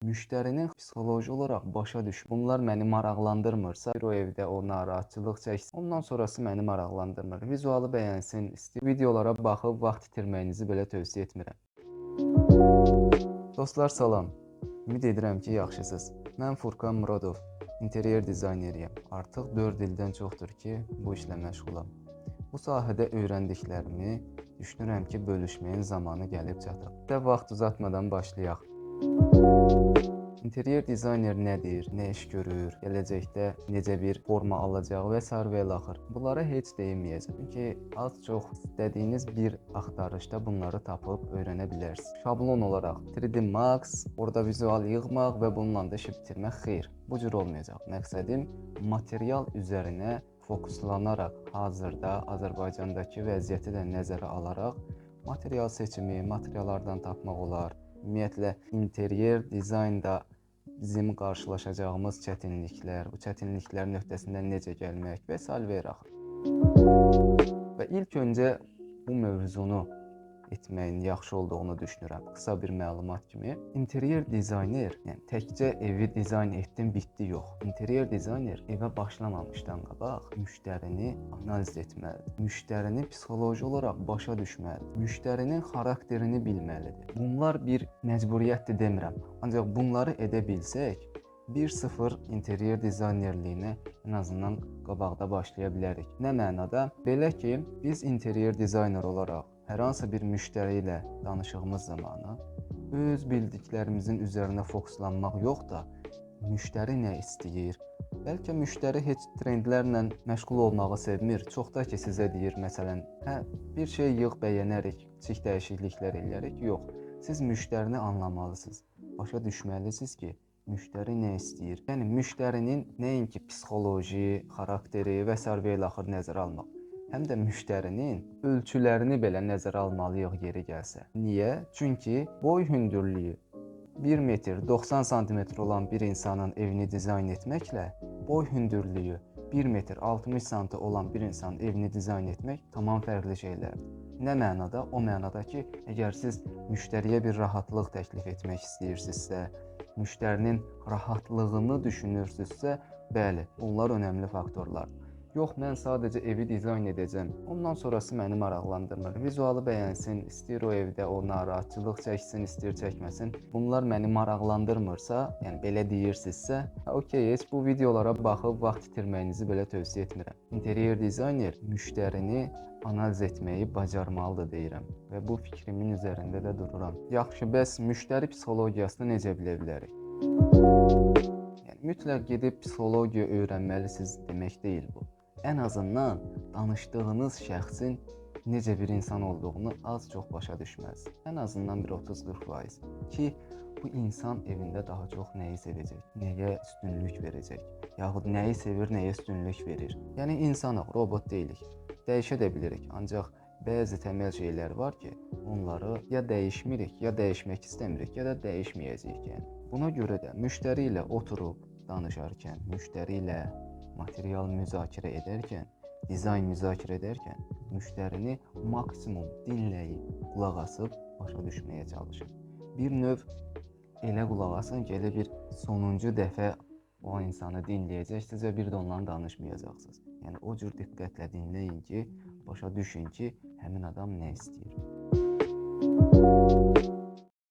müştərinin psixoloji olaraq başa düş. Bunlar məni maraqlandırmırsa, o evdə o narahatçılıq çəksin. Ondan sonrası məni maraqlandırmır. Vizualı bəyənsin, videolara baxıb vaxt itirməyinizi belə tövsiyə etmirəm. Dostlar salam. Ümid edirəm ki, yaxşısınız. Mən Furkan Muradov, interyer dizayneriyəm. Artıq 4 ildən çoxdur ki, bu işlə məşğulam. Bu sahədə öyrəndiklərimi düşünürəm ki, bölüşməyin zamanı gəlib çatıb. Və vaxt uzatmadan başlayaq. İnteryer dizayner nədir, nə iş görür, gələcəkdə necə bir forma alacaq və s. və ilaxır. Bunlara heç deyinməyəcəm. Çünki az-çox istədiyiniz bir axtarışda bunları tapıb öyrənə bilərsiniz. Şablon olaraq 3D Max, orada vizual yığmaq və bununla da işi bitirmək xeyr. Bu cür olmayacaq. Məqsədim material üzərinə fokuslanaraq hazırda Azərbaycandakı vəziyyəti də nəzərə alaraq material seçimi, materiallardan tapmaq olar. Ümumiyyətlə, interyer dizaynda bizim qarşılaşacağımız çətinliklər, bu çətinliklərin öhdəsindən necə gəlmək və s. və ilaxır. Və ilk öncə bu mövzunu etməyin yaxşı olduğunu düşünürəm. Qısa bir məlumat kimi. İnteryer dizayner, yəni təkcə evi dizayn etdim, bitdi yox. İnteryer dizayner evə başlamamışdan qabaq müştərini analiz etməlidir. Müştərini psixoloji olaraq başa düşməlidir. Müştərinin xarakterini bilməlidir. Bunlar bir məcburiyyətdir demirəm. Ancaq bunları edə bilsək, 1-0 interyer dizaynerliyinə ən azından qabaqda başlaya bilərik. Nə mənada? Belə ki, biz interyer dizayner olaraq hər hansı bir müştəri ilə danışığımız zamanı öz bildiklərimizin üzərinə fokuslanmaq yox da, müştəri nə istəyir? Bəlkə müştəri heç trendlərlə məşğul olmağı sevmir. Çox da ki, sizə deyir, məsələn, bir şey yığ, bəyənərik, kiçik dəyişikliklər eləyərik. Yox, siz müştərini anlamalısınız. Başa düşməlisiniz ki, müştəri nə istəyir? Yəni, müştərinin nəinki psixoloji, xarakteri və s. və ilaxır nəzərə almaq. Həm də müştərinin ölçülərini belə nəzərə almalıyıq yeri gəlsə. Niyə? Çünki boy hündürlüyü 1 metr 90 sm olan bir insanın evini dizayn etməklə boy hündürlüyü 1 metr 60 sm olan bir insanın evini dizayn etmək tamam fərqli şeylərdir. Nə mənada? O mənada ki, əgər siz müştəriyə bir rahatlıq təklif etmək istəyirsinizsə, müştərinin rahatlığını düşünürsünüzsə, bəli, bunlar önəmli faktorlardır. Yox, mən sadəcə evi dizayn edəcəm. Ondan sonrası məni maraqlandırmır. Vizualı bəyənsin, istəyir o evdə o narahatçılıq çəksin, istəyir çəkməsin. Bunlar məni maraqlandırmırsa, yəni belə deyirsinizsə, okey, heç bu videolara baxıb vaxt itirməyinizi belə tövsiyə etmirəm. İnteryer dizayner müştərini analiz etməyi bacarmalıdır deyirəm və bu fikrimin üzərində də dururam. Yaxşı, bəs müştəri psixologiyasını necə bilə bilərik? Yəni, mütləq gedib psixologiya öyrənməlisiniz demək deyil bu. Ən azından danışdığınız şəxsin necə bir insan olduğunu az-çox başa düşməlisiniz. Ən azından bir 30-40% ki, bu insan evində daha çox nəyi sevəcək, nəyə üstünlük verəcək, yaxud nəyi sevir, nəyə üstünlük verir. Yəni, insanıq, robot deyilik, dəyişə də bilirik, ancaq bəzi təməl şeylər var ki, onları ya dəyişmirik, ya dəyişmək istəmirik, ya da dəyişməyəcəyik. Yəni. Buna görə də müştəri ilə oturub danışarkən, müştəri ilə material müzakirə edərkən, dizayn müzakirə edərkən, müştərini maksimum dinləyib, qulaq asıb, başa düşməyə çalışın. Bir növ elə qulaq asın ki, elə bir sonuncu dəfə o insanı dinləyəcəksiniz və bir də ondan danışmayacaqsınız. Yəni, o cür diqqətlə dinləyin ki, başa düşün ki, həmin adam nə istəyir.